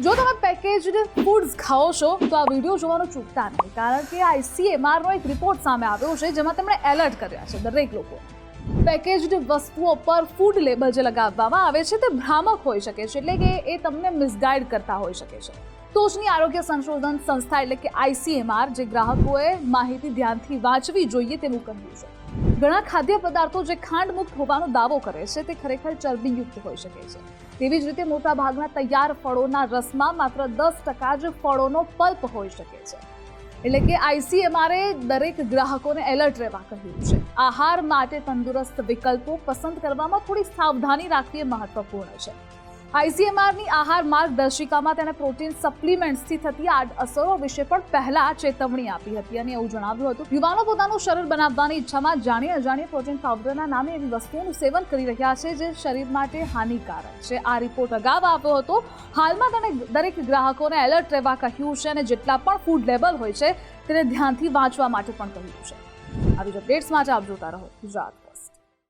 જો તમે packaged foods ખાઓ છો તો આ વિડીયો જોવાનું ચૂકતા નહીં, કારણ કે ICMRનો એક રિપોર્ટ સામે આવ્યો છે જેમાં તેમણે એલર્ટ કર્યા છે દરેક લોકો. પેકેજ્ડ વસ્તુઓ પર ફૂડ લેબલ જે લગાવવામાં આવે છે તે ભ્રામક હોઈ શકે છે, એટલે કે એ તમને મિસગાઈડ કરતા હોઈ શકે છે. ટોચની આરોગ્ય સંશોધન સંસ્થા એટલે કે ICMR જે ગ્રાહકોએ માહિતી ધ્યાનથી વાંચવી જોઈએ તેવું કહ્યું છે. ઘણા ખાદ્ય પદાર્થો જે ખાંડ મુક્ત હોવાનો દાવો કરે છે તે ખરેખર ચરબીયુક્ત હોઈ શકે છે. તેવી જ રીતે મોટાભાગના તૈયાર ફળોના રસમાં માત્ર 10% જ ફળોનો પલ્પ હોઈ શકે છે. એટલે કે ICMRએ દરેક ગ્રાહકોને એલર્ટ રહેવા કહ્યું છે. આહાર માટે તંદુરસ્ત વિકલ્પો પસંદ કરવામાં થોડી સાવધાની રાખવી મહત્વપૂર્ણ છે. ICMRની આહાર માર્ગદર્શિકામાં તેણે પ્રોટીન સપ્લિમેન્ટ્સથી થતી આડઅસરો વિશે પણ પહેલા ચેતવણી આપી હતી અને એવું જણાવ્યું હતું યુવાનો પોતાનું શરીર બનાવવાની ઈચ્છામાં જાણી અજાણી પ્રોટીન પાવડરના નામે એવી વસ્તુઓનું સેવન કરી રહ્યા છે જે શરીર માટે હાનિકારક છે. આ રિપોર્ટ અગાઉ આવ્યો હતો. હાલમાં તેણે દરેક ગ્રાહકોને એલર્ટ રહેવા કહ્યું છે અને જેટલા પણ ફૂડ લેબલ હોય છે તેને ધ્યાનથી વાંચવા માટે પણ કહ્યું છે. આવી જ અપડેટ્સ માટે આપ જોતા રહો ગુજરાત.